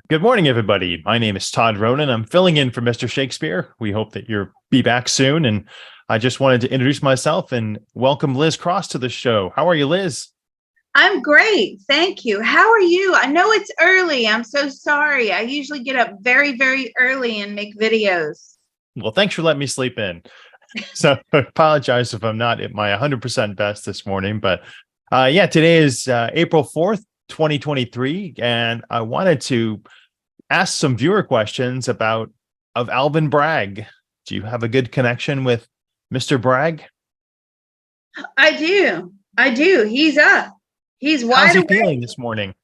Good morning, everybody. My name is Todd Ronan. I'm filling in for Mr. Shakespeare. We hope that you'll be back soon. And I just wanted to introduce myself and welcome Liz Cross to the show. How are you, Liz? I'm great. Thank you. How are you? I know it's early. I'm so sorry. I usually get up very, very early and make videos. Well, thanks for letting me sleep in. So I apologize if I'm not at my 100% best this morning. But today is April 4th, 2023. And I wanted to ask some viewer questions of Alvin Bragg. Do you have a good connection with Mr. Bragg? I do. He's up. He's wide How's he awake. feeling this morning?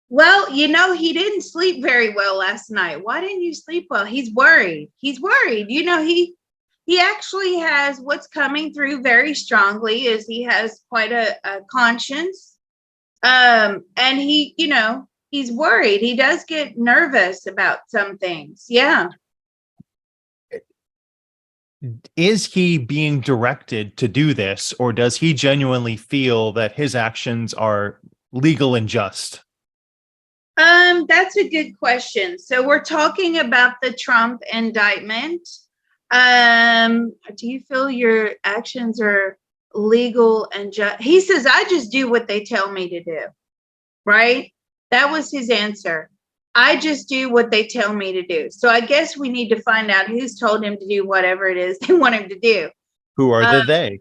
Well, he didn't sleep very well last night. Why didn't you sleep well? He's worried. He actually has what's coming through very strongly is he has quite a conscience. And he's worried. He does get nervous about some things. Yeah. Is he being directed to do this, or does he genuinely feel that his actions are legal and just? That's a good question. So we're talking about the Trump indictment. Do you feel your actions are legal and just? He says, I just do what they tell me to do. Right? That was his answer. I just do what they tell me to do. So I guess we need to find out who's told him to do whatever it is they want him to do. Who are the they?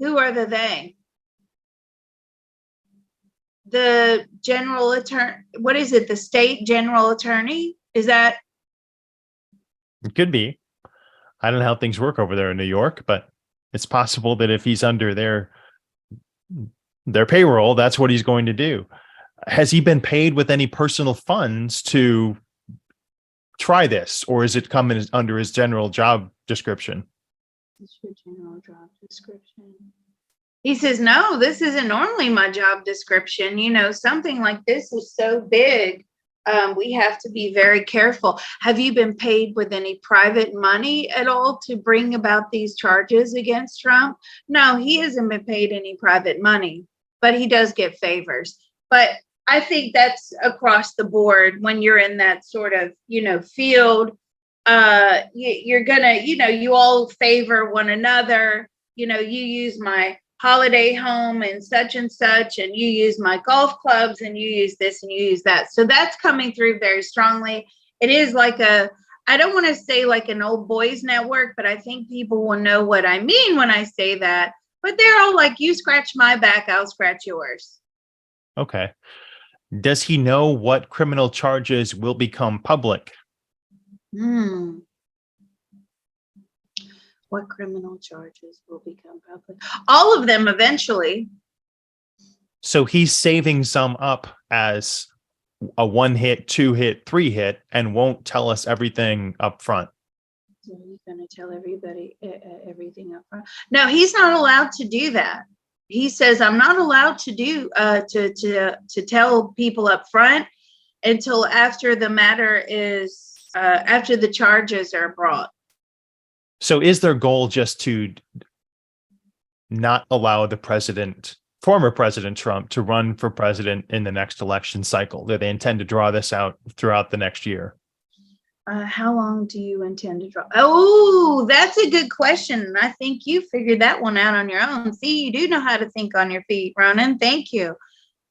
Who are the they? The general attorney. What is it? The state general attorney? Is that? It could be. I don't know how things work over there in New York, but it's possible that if he's under their payroll, that's what he's going to do. Has he been paid with any personal funds to try this, or is it coming under his general job description? It's your general job description. He says, no, this isn't normally my job description. Something like this is so big. We have to be very careful. Have you been paid with any private money at all to bring about these charges against Trump? No, he hasn't been paid any private money, but he does get favors. But I think that's across the board when you're in that sort of, field. You're gonna, you all favor one another. You use my holiday home and such, and you use my golf clubs and you use this and you use that. So that's coming through very strongly. It is like I don't want to say like an old boys network, but I think people will know what I mean when I say that. But they're all like, you scratch my back, I'll scratch yours. Okay. Does he know what criminal charges will become public? What criminal charges will become public? All of them eventually. So he's saving some up as a 1-hit, 2-hit, 3-hit, and won't tell us everything up front. So he's going to tell everybody everything up front? No, he's not allowed to do that. He says, I'm not allowed to do to tell people up front until after the matter is after the charges are brought. So is their goal just to not allow former President Trump, to run for president in the next election cycle? Do they intend to draw this out throughout the next year? How long do you intend to draw? Oh, that's a good question. I think you figured that one out on your own. See, you do know how to think on your feet, Ronan. Thank you.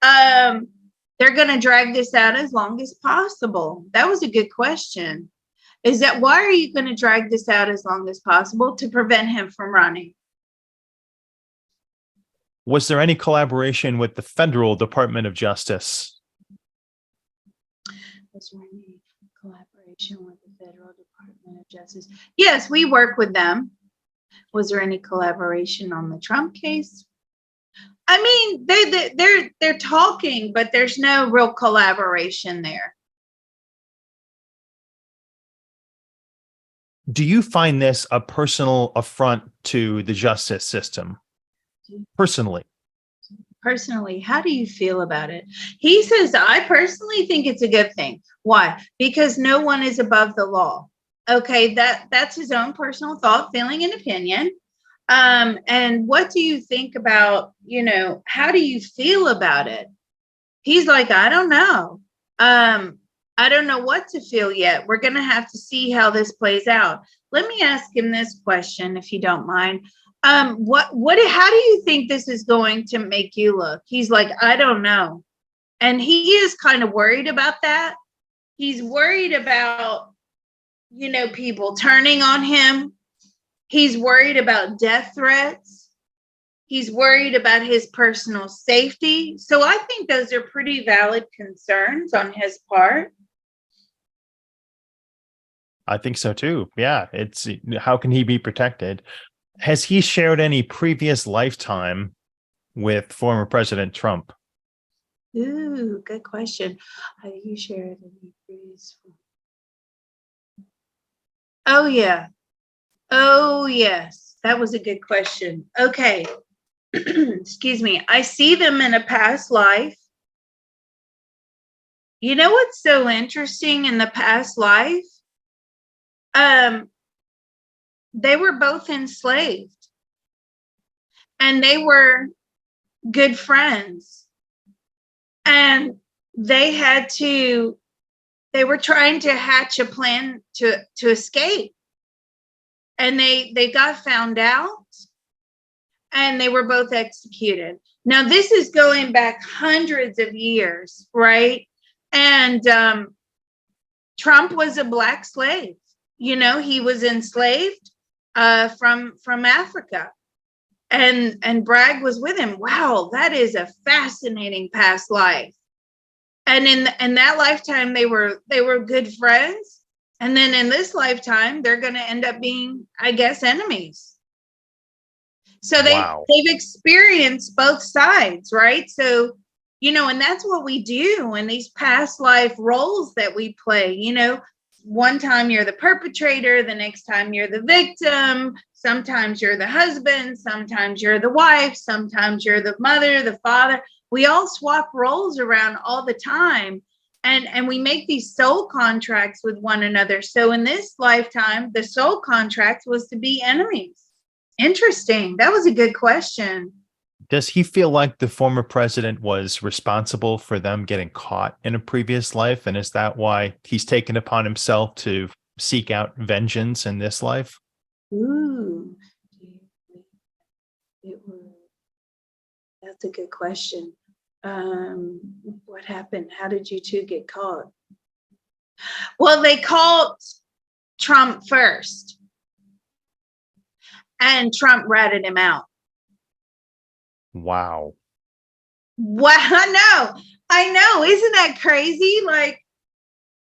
They're going to drag this out as long as possible. That was a good question. Why are you going to drag this out as long as possible? To prevent him from running. Was there any collaboration with the Federal Department of Justice? Was there any collaboration with the Federal Department of Justice? Yes, we work with them. Was there any collaboration on the Trump case? I mean, they're talking, but there's no real collaboration there. Do you find this a personal affront to the justice system? Personally? personally, how do you feel about it? He says, I personally think it's a good thing. Why? Because no one is above the law. Okay, that's his own personal thought, feeling, and opinion. And what do you think about, how do you feel about it? He's like, I don't know. I don't know what to feel yet. We're going to have to see how this plays out. Let me ask him this question, if you don't mind. How do you think this is going to make you look? He's like, I don't know. And he is kind of worried about that. He's worried about, people turning on him. He's worried about death threats. He's worried about his personal safety. So I think those are pretty valid concerns on his part. I think so too. Yeah. It's how can he be protected? Has he shared any previous lifetime with former President Trump? Ooh, good question. Have you shared any previous? Oh, yeah. Oh, yes. That was a good question. Okay. Excuse me. I see them in a past life. You know what's so interesting in the past life? They were both enslaved and they were good friends, and they were trying to hatch a plan to escape, and they got found out and they were both executed. Now this is going back hundreds of years, right? And Trump was a Black slave. He was enslaved from Africa, and Bragg was with him. Wow, that is a fascinating past life. And in that lifetime, they were good friends, and then in this lifetime, they're going to end up being, I guess, enemies. So they've experienced both sides, right? So and that's what we do in these past life roles that we play. One time you're the perpetrator, the next time you're the victim, sometimes you're the husband, sometimes you're the wife, sometimes you're the mother, the father. We all swap roles around all the time, and we make these soul contracts with one another. So in this lifetime, the soul contract was to be enemies. Interesting. That was a good question. Does he feel like the former president was responsible for them getting caught in a previous life? And is that why he's taken upon himself to seek out vengeance in this life? Ooh, that's a good question. What happened? How did you two get caught? Well, they called Trump first, and Trump ratted him out. Wow. I know. Isn't that crazy? Like,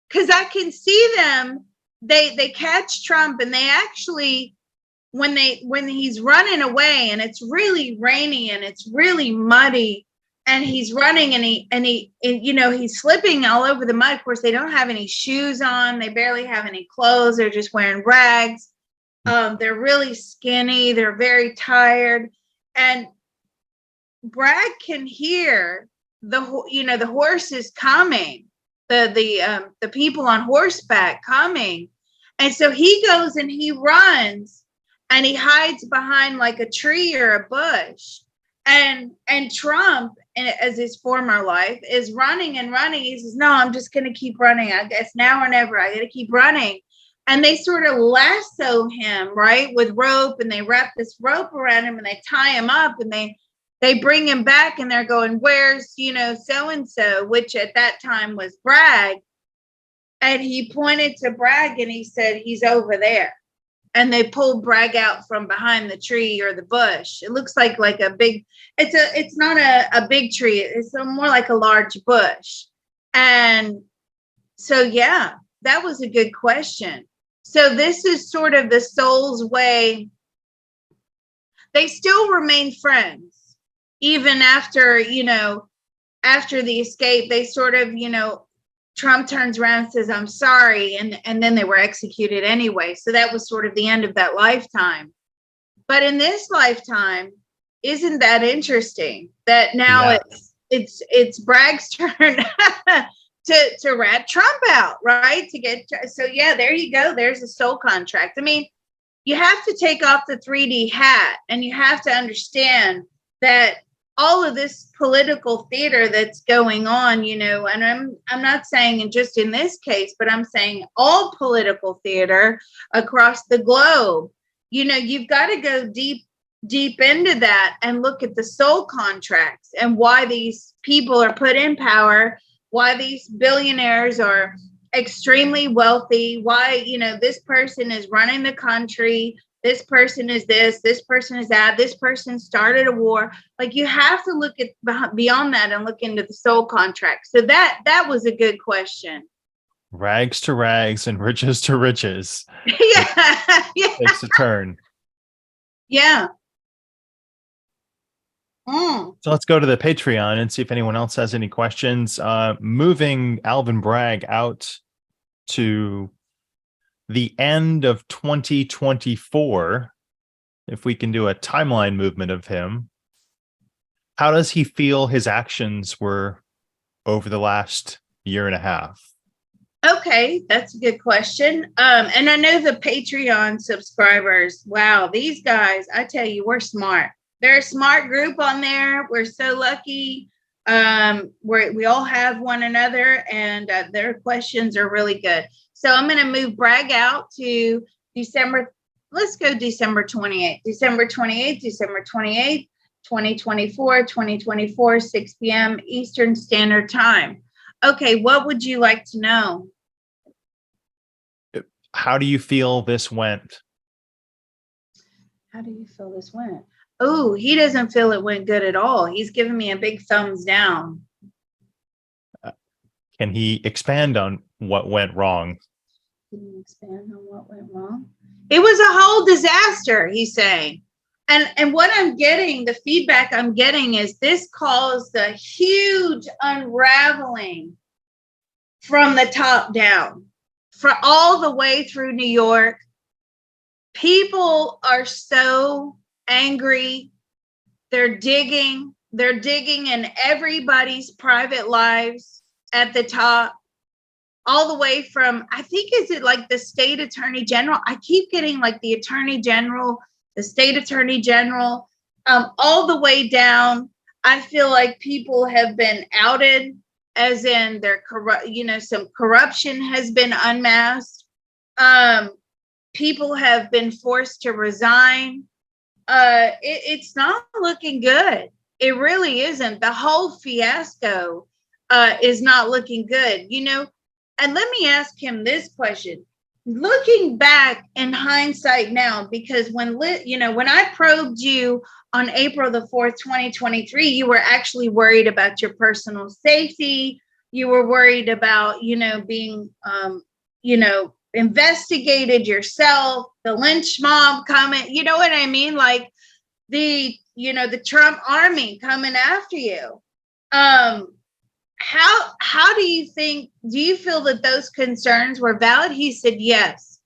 because I can see them. They catch Trump, and they actually, when he's running away, and it's really rainy and it's really muddy, and he's running, and he's slipping all over the mud. Of course, they don't have any shoes on. They barely have any clothes. They're just wearing rags. They're really skinny. They're very tired, and Bragg can hear the horses coming, the people on horseback coming, and so he goes and he runs and he hides behind like a tree or a bush, and Trump, as his former life, is running and running. He says, "No, I'm just going to keep running. I guess now or never. I got to keep running." And they sort of lasso him, right, with rope, and they wrap this rope around him and they tie him up, and they bring him back, and they're going, "Where's, so-and-so," which at that time was Bragg. And he pointed to Bragg and he said, "He's over there." And they pulled Bragg out from behind the tree or the bush. It looks like a big, it's not a big tree. It's more like a large bush. And so, yeah, that was a good question. So this is sort of the soul's way. They still remain friends. Even after the escape, they sort of, Trump turns around and says, "I'm sorry." And then they were executed anyway. So that was sort of the end of that lifetime. But in this lifetime, isn't that interesting that now Yeah. it's Bragg's turn to rat Trump out, right? To get so yeah, there you go. There's a soul contract. I mean, you have to take off the 3D hat and you have to understand that all of this political theater that's going on, and I'm not saying just in this case, but I'm saying all political theater across the globe. You've got to go deep into that and look at the soul contracts and why these people are put in power, why these billionaires are extremely wealthy, why this person is running the country, this person is this person is that, this person started a war. Like, you have to look at beyond that and look into the soul contract. So that was a good question. Rags to rags and riches to riches. Yeah. Takes a turn. Yeah. So let's go to the Patreon and see if anyone else has any questions. Moving Alvin Bragg out to the end of 2024, if we can do a timeline movement of him, how does he feel his actions were over the last year and a half? Okay, that's a good question. And I know the Patreon subscribers, wow, these guys, I tell you, we're smart. They're a smart group on there. We're so lucky. We all have one another, and their questions are really good. So I'm going to move Bragg out to December. Let's go December 28th. December 28th, 2024, 6 p.m. Eastern Standard Time. Okay, what would you like to know? How do you feel this went? How do you feel this went? Oh, he doesn't feel it went good at all. He's giving me a big thumbs down. Can he expand on what went wrong? Can you expand on what went wrong? It was a whole disaster, he's saying. And what I'm getting, the feedback I'm getting is this caused a huge unraveling from the top down, for all the way through New York. People are so angry. They're digging in everybody's private lives at the top, all the way from, I think, is it like the state attorney general? I keep getting like the attorney general, the state attorney general, all the way down. I feel like people have been outed, as in their some corruption has been unmasked. People have been forced to resign. It's not looking good. It really isn't. The whole fiasco is not looking good, And let me ask him this question. Looking back in hindsight now, because when I probed you on April the 4th, 2023, you were actually worried about your personal safety. You were worried about, being, investigated yourself, the lynch mob coming, you know what I mean? Like the Trump army coming after you. How do you feel that those concerns were valid? He said yes.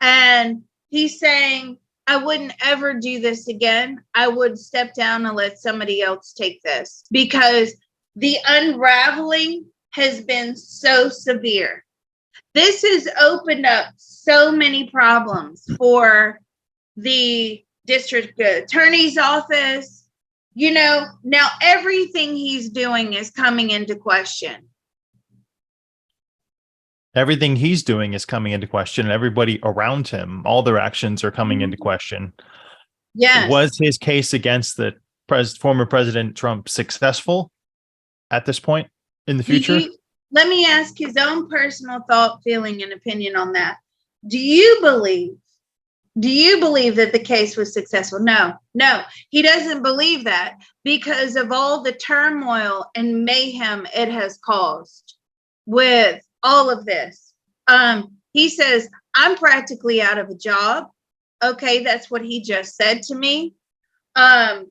And he's saying, I wouldn't ever do this again. I would step down and let somebody else take this, because the unraveling has been so severe. This has opened up so many problems for the district attorney's office. Now everything he's doing is coming into question. Everything he's doing is coming into question, and everybody around him, all their actions are coming into question. Yes. Was his case against the former President Trump successful at this point in the future? Let me ask his own personal thought, feeling, and opinion on that. Do you believe that the case was successful? No, he doesn't believe that, because of all the turmoil and mayhem it has caused with all of this. He says, I'm practically out of a job. Okay, that's what he just said to me.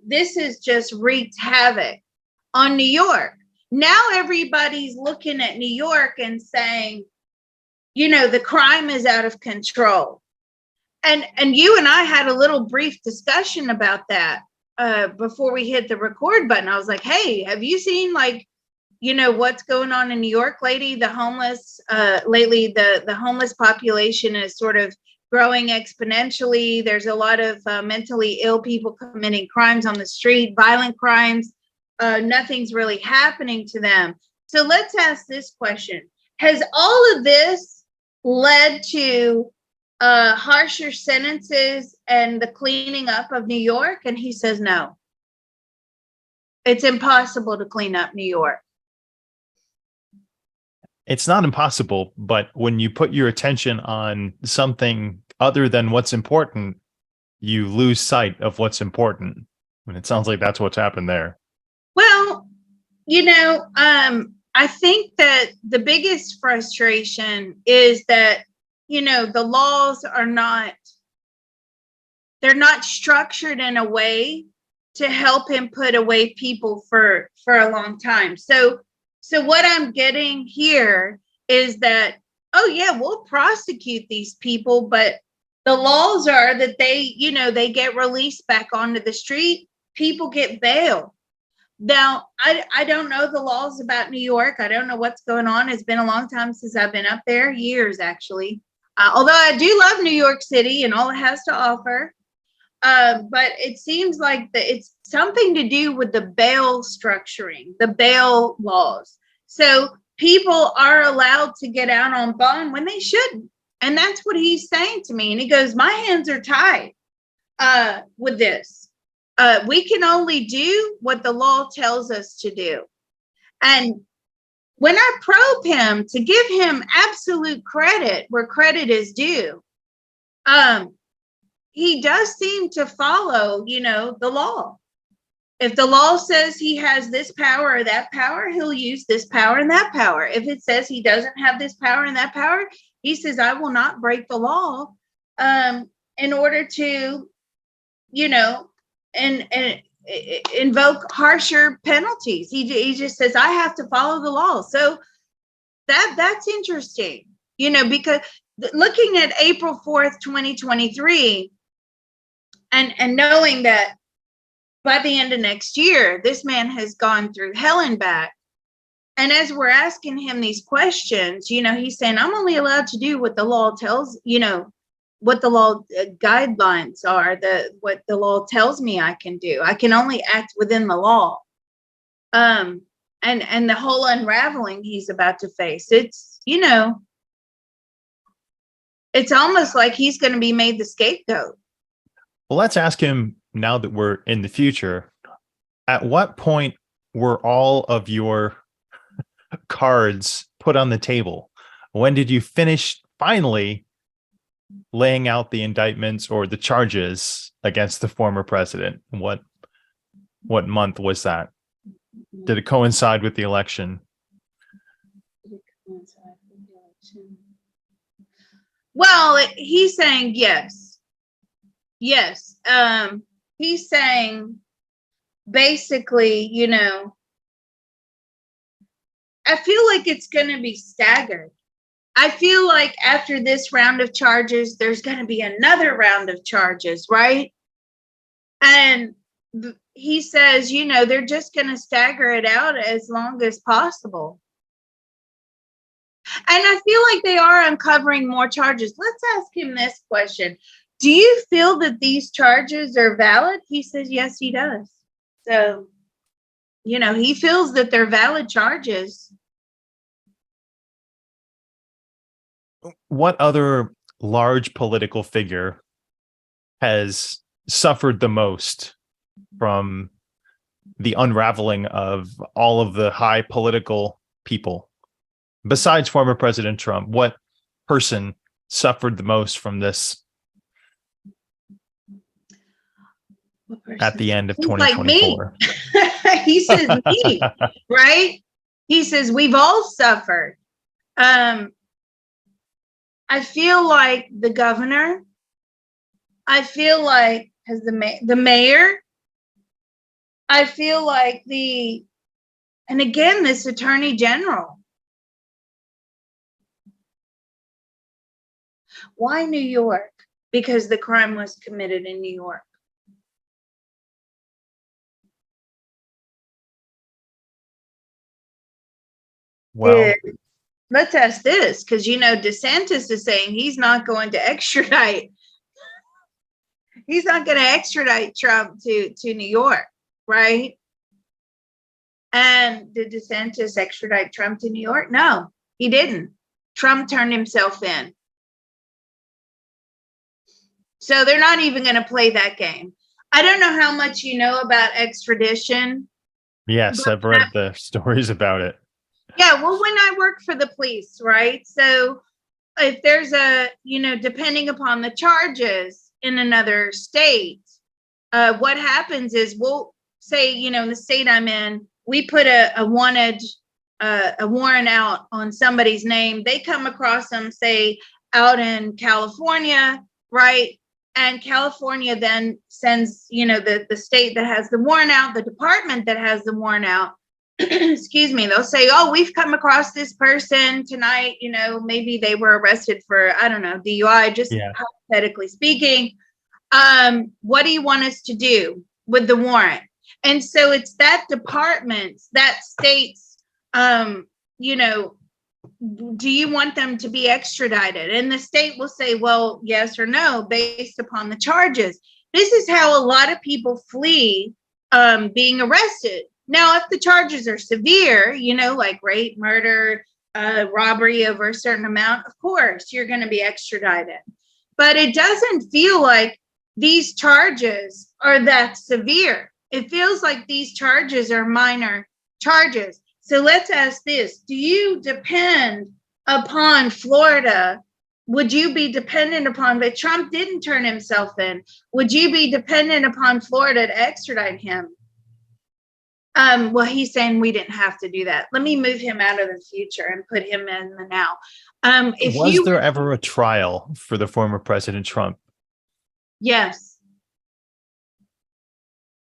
This has just wreaked havoc on New York. Now everybody's looking at New York and saying, the crime is out of control. And you and I had a little brief discussion about that. before we hit the record button, I was like, hey, have you seen like, what's going on in New York lately? The homeless, lately, the homeless population is sort of growing exponentially. There's a lot of mentally ill people committing crimes on the street, violent crimes. Nothing's really happening to them. So let's ask this question. Has all of this led to harsher sentences and the cleaning up of New York? And he says, no. It's impossible to clean up New York. It's not impossible, but when you put your attention on something other than what's important, you lose sight of what's important. And it sounds like that's what's happened there. Well, I think that the biggest frustration is that, the laws are they're not structured in a way to help him put away people for a long time. So what I'm getting here is that, oh yeah, we'll prosecute these people, but the laws are that they get released back onto the street. People get bail. Now, I don't know the laws about New York. I don't know what's going on. It's been a long time since I've been up there, years actually. Although I do love New York City and all it has to offer. But it seems like it's something to do with the bail structuring, the bail laws. So people are allowed to get out on bond when they shouldn't. And that's what he's saying to me. And he goes, my hands are tied with this. We can only do what the law tells us to do. And when I probe him to give him absolute credit where credit is due, he does seem to follow, the law. If the law says he has this power or that power, he'll use this power and that power. If it says he doesn't have this power and that power, he says, I will not break the law in order to, and invoke harsher penalties. He just says, I have to follow the law. So that's interesting, because looking at April 4th, 2023, and knowing that by the end of next year, this man has gone through hell and back. And as we're asking him these questions, he's saying, I'm only allowed to do what the law tells, what the law guidelines are, what the law tells me I can do. I can only act within the law. And the whole unraveling he's about to face, it's almost like he's going to be made the scapegoat. Well, let's ask him now that we're in the future. At what point were all of your cards put on the table? When did you finish finally laying out the indictments or the charges against the former president? What month was that? Did it coincide with the election? Well, he's saying yes. Yes. He's saying basically, I feel like it's going to be staggered. I feel like after this round of charges, there's going to be another round of charges, right? And he says, they're just going to stagger it out as long as possible. And I feel like they are uncovering more charges. Let's ask him this question. Do you feel that these charges are valid? He says, yes, he does. So, he feels that they're valid charges. What other large political figure has suffered the most from the unraveling of all of the high political people besides former President Trump? What person suffered the most from this at the end of 2024? Like he says me, right? He says we've all suffered. I feel like the governor, I feel like as the mayor, I feel like and again, this attorney general. Why New York? Because the crime was committed in New York. Well, let's ask this, because DeSantis is saying he's not going to extradite. He's not going to extradite Trump to New York, right? And did DeSantis extradite Trump to New York? No, he didn't. Trump turned himself in. So they're not even going to play that game. I don't know how much you know about extradition. yes, I've read the stories about it. Yeah, well, when I work for the police, right? So if there's depending upon the charges in another state, what happens is we'll say, in the state I'm in, we put a warrant out on somebody's name. They come across them, say, out in California, right? And California then sends, the state that has the warrant out, the department that has the warrant out, excuse me, they'll say, oh, we've come across this person tonight, maybe they were arrested for, I don't know, DUI, just hypothetically speaking. What do you want us to do with the warrant? And so it's that department's, that state's, do you want them to be extradited? And the state will say, well, yes or no, based upon the charges. This is how a lot of people flee being arrested. Now, if the charges are severe, like rape, murder, robbery over a certain amount, of course, you're going to be extradited. But it doesn't feel like these charges are that severe. It feels like these charges are minor charges. So let's ask this. Do you depend upon Florida? Would you be dependent upon, but Trump didn't turn himself in. Would you be dependent upon Florida to extradite him? Well, he's saying we didn't have to do that. Let me move him out of the future and put him in the now. Was there ever a trial for the former President Trump? Yes.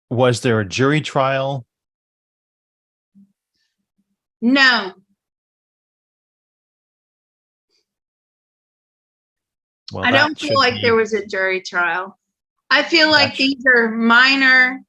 Was there a jury trial? No. Well, I don't feel like there was a jury trial. I feel like these are minor.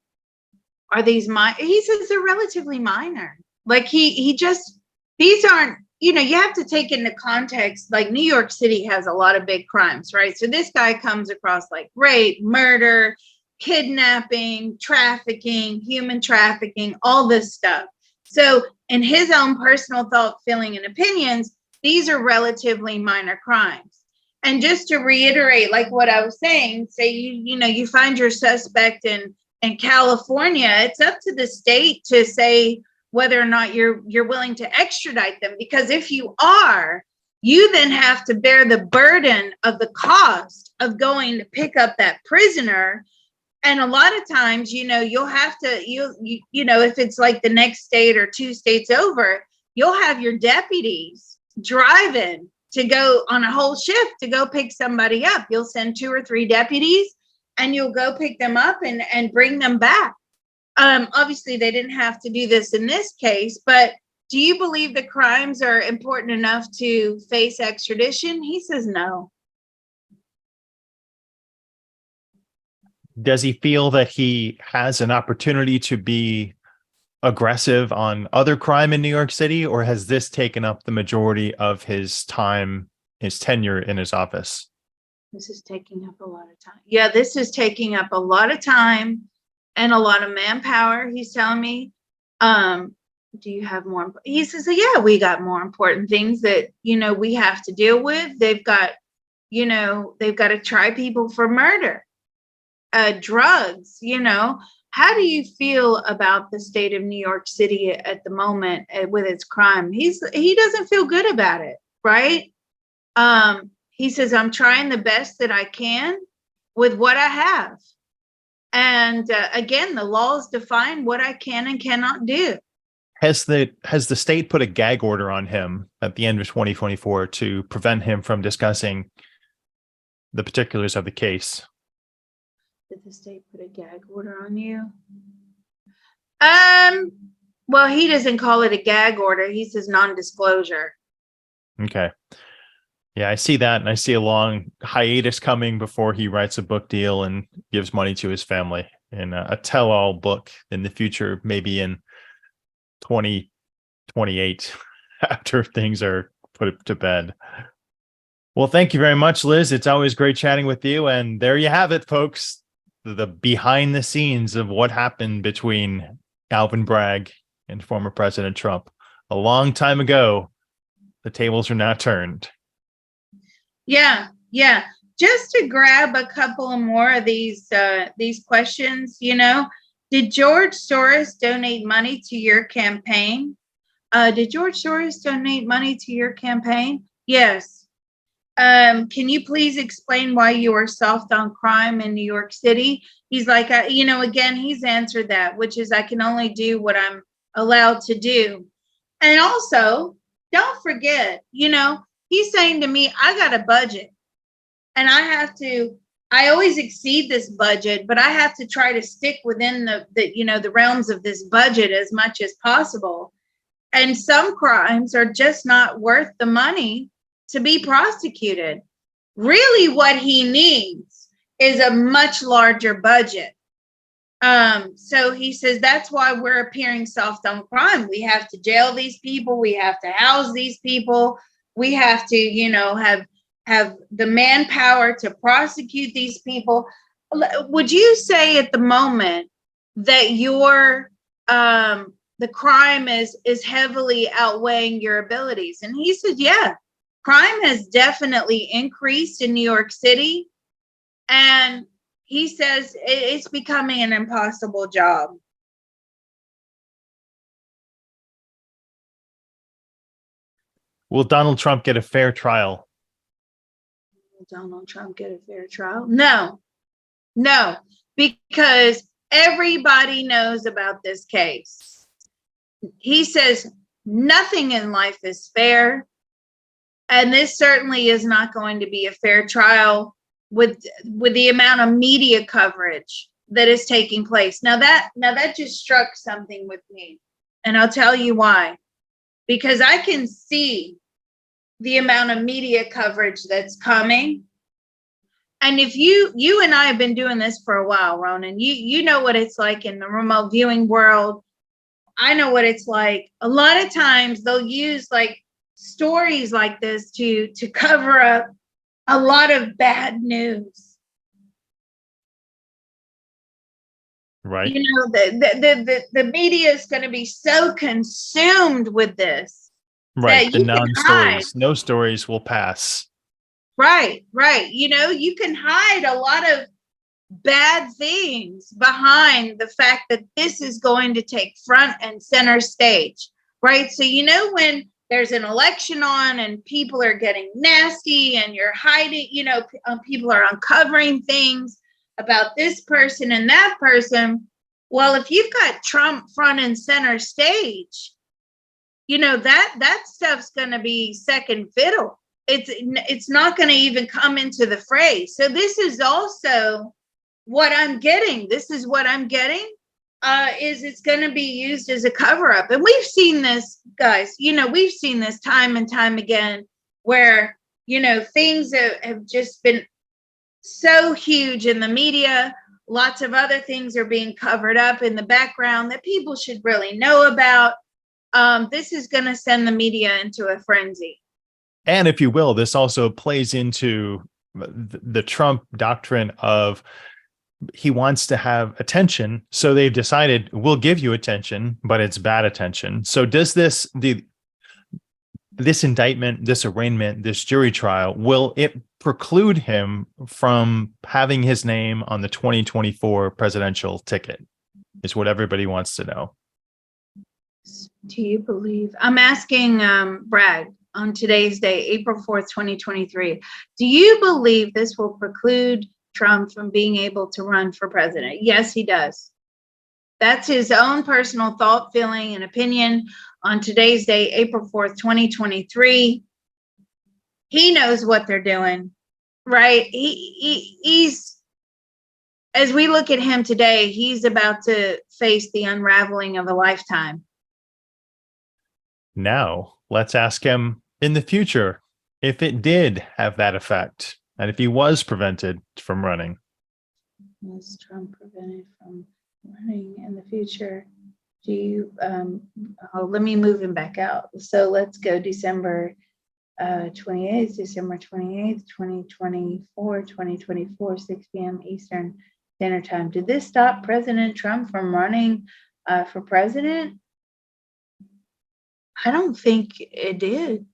Are these minor? He says they're relatively minor. Like he just, these aren't, you have to take into context, like New York City has a lot of big crimes, right? So this guy comes across like rape, murder, kidnapping, trafficking, human trafficking, all this stuff. So in his own personal thought, feeling, and opinions, these are relatively minor crimes. And just to reiterate, like what I was saying, say you find your suspect in California, it's up to the state to say whether or not you're willing to extradite them. Because if you are, you then have to bear the burden of the cost of going to pick up that prisoner. And a lot of times, you'll have to, if it's like the next state or two states over, you'll have your deputies driving to go on a whole shift to go pick somebody up. You'll send 2 or 3 deputies and you'll go pick them up and bring them back. Obviously, they didn't have to do this in this case, but do you believe the crimes are important enough to face extradition? He says no. Does he feel that he has an opportunity to be aggressive on other crime in New York City, or has this taken up the majority of his time, his tenure in his office? This is taking up a lot of time. Yeah, this is taking up a lot of time and a lot of manpower. He's telling me, do you have more? He says, yeah, we got more important things that, we have to deal with. They've got to try people for murder, drugs, How do you feel about the state of New York City at the moment with its crime? He doesn't feel good about it, right? He says, I'm trying the best that I can with what I have. And again, the laws define what I can and cannot do. Has the state put a gag order on him at the end of 2024 to prevent him from discussing the particulars of the case? Did the state put a gag order on you? Well, he doesn't call it a gag order. He says non-disclosure. Okay. Yeah, I see that. And I see a long hiatus coming before he writes a book deal and gives money to his family in a tell-all book in the future, maybe in 2028. after things are put to bed. Well, thank you very much, Liz. It's always great chatting with you. And there you have it, folks. The behind the scenes of what happened between Alvin Bragg and former President Trump. A long time ago, the tables are now turned. Yeah, yeah. Just to grab a couple of more of these questions, did George Soros donate money to your campaign? Did George Soros donate money to your campaign? Yes. Can you please explain why you are soft on crime in New York City? He's like, again, he's answered that, which is I can only do what I'm allowed to do. And also, don't forget, he's saying to me, I got a budget and I always exceed this budget, but I have to try to stick within the realms of this budget as much as possible. And some crimes are just not worth the money to be prosecuted. Really, what he needs is a much larger budget. So he says that's why we're appearing soft on crime. We have to jail these people. We have to house these people. We have to, have the manpower to prosecute these people. Would you say at the moment that the crime is heavily outweighing your abilities? And he said, yeah. Crime has definitely increased in New York City, and he says it's becoming an impossible job. Will Donald Trump get a fair trial? Will Donald Trump get a fair trial? No, because everybody knows about this case. He says nothing in life is fair. And this certainly is not going to be a fair trial with the amount of media coverage that is taking place. Now that just struck something with me, and I'll tell you why. Because I can see the amount of media coverage that's coming. And if you and I have been doing this for a while, Ronan, you know what it's like in the remote viewing world. I know what it's like. A lot of times they'll use like stories like this to cover up a lot of bad news. Right. The media is going to be so consumed with this. Right. The non-stories. No stories will pass. Right. You can hide a lot of bad things behind the fact that this is going to take front and center stage. Right. So, when there's an election on and people are getting nasty and you're hiding, people are uncovering things about this person and that person. Well, if you've got Trump front and center stage, that stuff's going to be second fiddle. It's not going to even come into the fray. So this is also what I'm getting. This is what I'm getting. Is it's going to be used as a cover-up. And we've seen this, guys, we've seen this time and time again where, things have just been so huge in the media. Lots of other things are being covered up in the background that people should really know about. This is going to send the media into a frenzy. And if you will, this also plays into the Trump doctrine of he wants to have attention. So they've decided we'll give you attention, but it's bad attention. So does this indictment, this arraignment, this jury trial, will it preclude him from having his name on the 2024 presidential ticket? Is what everybody wants to know. Do you believe? I'm asking Bragg on today's day, April 4th, 2023. Do you believe this will preclude Trump from being able to run for president? Yes, he does. That's his own personal thought, feeling, and opinion on today's day, April 4th, 2023. He knows what they're doing, right? He's, as we look at him today, he's about to face the unraveling of a lifetime. Now, let's ask him in the future if it did have that effect. And if he was prevented from running. Was Trump prevented from running in the future? Do you, let me move him back out. So let's go December 28th, December 28th, 2024, 6 p.m. Eastern Standard Time. Did this stop President Trump from running for president? I don't think it did.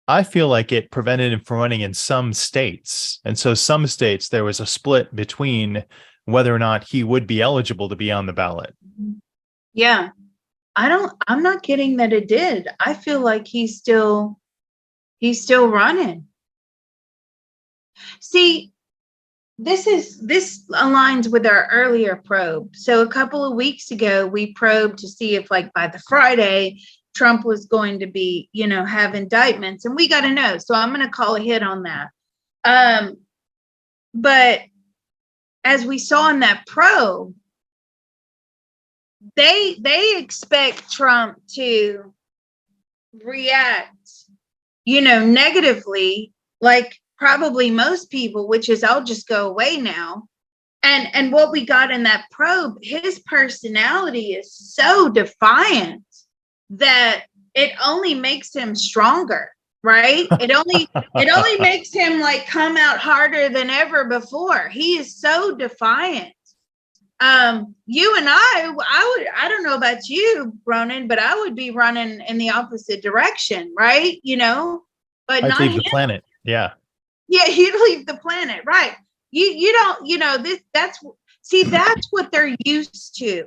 I feel like it prevented him from running in some states. And so some states, there was a split between whether or not he would be eligible to be on the ballot. Yeah. I'm not kidding that it did. I feel like he's still running. See, this aligns with our earlier probe. So a couple of weeks ago, we probed to see if, like, by the Friday, Trump was going to be, have indictments, and we got to know. So I'm going to call a hit on that. But as we saw in that probe, they expect Trump to react, negatively, like probably most people, which is, I'll just go away now. And what we got in that probe, his personality is so defiant that it only makes him stronger, right? It only makes him like come out harder than ever before. He is so defiant. You and I don't know about you, Ronan, but I would be running in the opposite direction, right? But I'd not leave him. the planet. Yeah. Yeah, you'd leave the planet, right? You don't, that's what they're used to.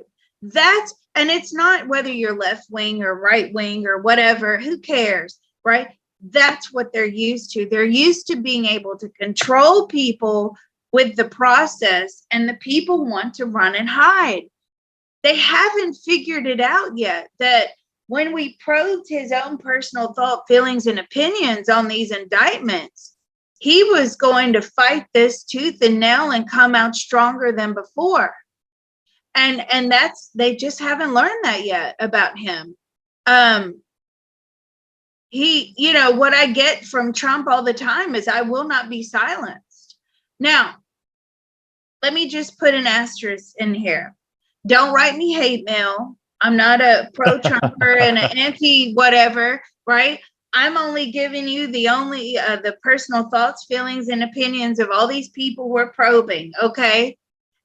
And it's not whether you're left wing or right wing or whatever, who cares, right? That's what they're used to. They're used to being able to control people with the process, and the people want to run and hide. They haven't figured it out yet that when we probed his own personal thought, feelings, and opinions on these indictments, he was going to fight this tooth and nail and come out stronger than before. And they just haven't learned that yet about him. What I get from Trump all the time is, I will not be silenced. Now, let me just put an asterisk in here. Don't write me hate mail. I'm not a pro-Trumper and an anti-whatever, right? I'm only giving you the personal thoughts, feelings, and opinions of all these people we're probing, okay?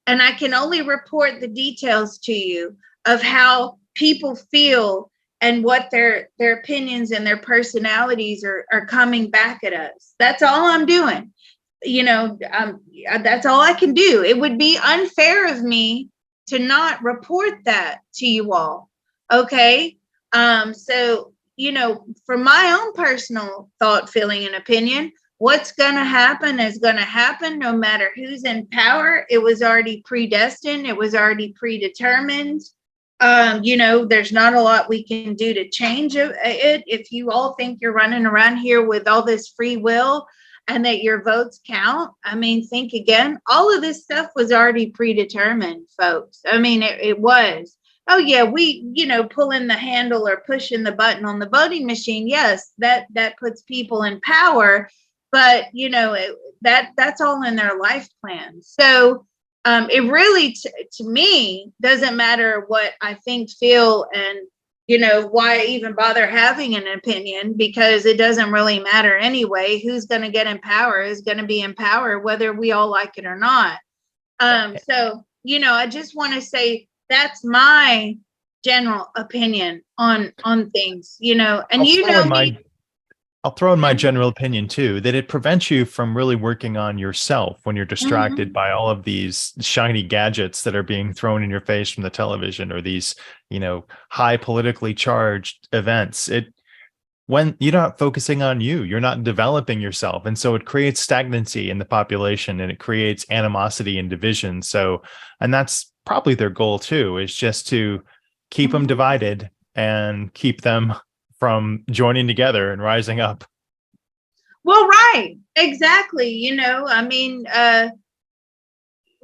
And I can only report the details to you of how people feel and what their opinions and their personalities are coming back at us. That's all I'm doing. That's all I can do. It would be unfair of me to not report that to you all. Okay. So, from my own personal thought, feeling, and opinion, what's going to happen is going to happen no matter who's in power. It was already predestined. It was already predetermined. There's not a lot we can do to change it. If you all think you're running around here with all this free will and that your votes count, think again. All of this stuff was already predetermined, folks. It was. Oh yeah, we, pulling the handle or pushing the button on the voting machine. Yes, that puts people in power, but that's all in their life plan. So it really, to me, doesn't matter what I think, feel, and why even bother having an opinion, because it doesn't really matter anyway. Who's going to get in power is going to be in power, whether we all like it or not. So, I just want to say that's my general opinion on things, and I'll throw in my general opinion too, that it prevents you from really working on yourself when you're distracted by all of these shiny gadgets that are being thrown in your face from the television, or these, high politically charged events. When you're not focusing on you, you're not developing yourself. And so it creates stagnancy in the population, and it creates animosity and division. So, and that's probably their goal too, is just to keep them divided and keep them from joining together and rising up. Well, right. Exactly.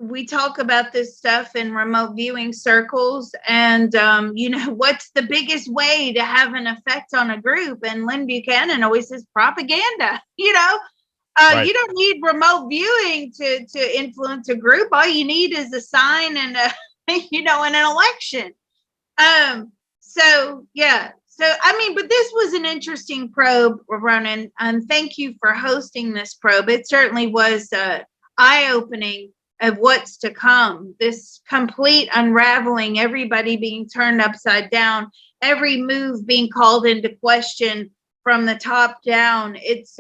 We talk about this stuff in remote viewing circles, and what's the biggest way to have an effect on a group? And Lynn Buchanan always says propaganda. Right. You don't need remote viewing to influence a group. All you need is a sign and and an election. So yeah. So I mean, but this was an interesting probe, Ronan, and thank you for hosting this probe. It certainly was eye-opening of what's to come. This complete unraveling, everybody being turned upside down, every move being called into question from the top down. It's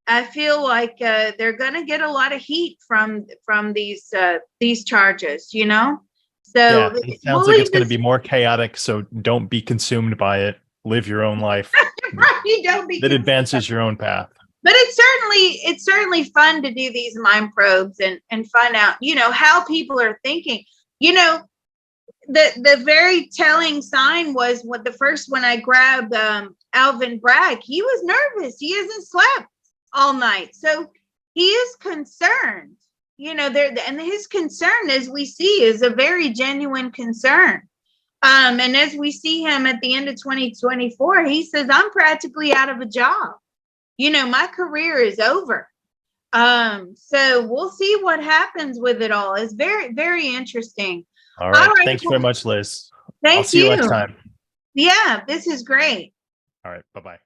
I feel like they're going to get a lot of heat from these charges, you know. So Yeah, it sounds like it's going to be more chaotic. So don't be consumed by it. Live your own life you don't be that advances your own path. But it's certainly fun to do these mind probes and find out, you know, how people are thinking. You know, the very telling sign was what the first when I grabbed Alvin Bragg. He was nervous. He hasn't slept all night, so he is concerned. You know, there and his concern, as we see, is a very genuine concern. And as we see him at the end of 2024, he says, "I'm practically out of a job. You know, my career is over." So we'll see what happens with it all. It's very, very interesting. All right. All right. Thanks very much, Liz. I'll Thank see you you. next time. Yeah, this is great. All right. Bye-bye.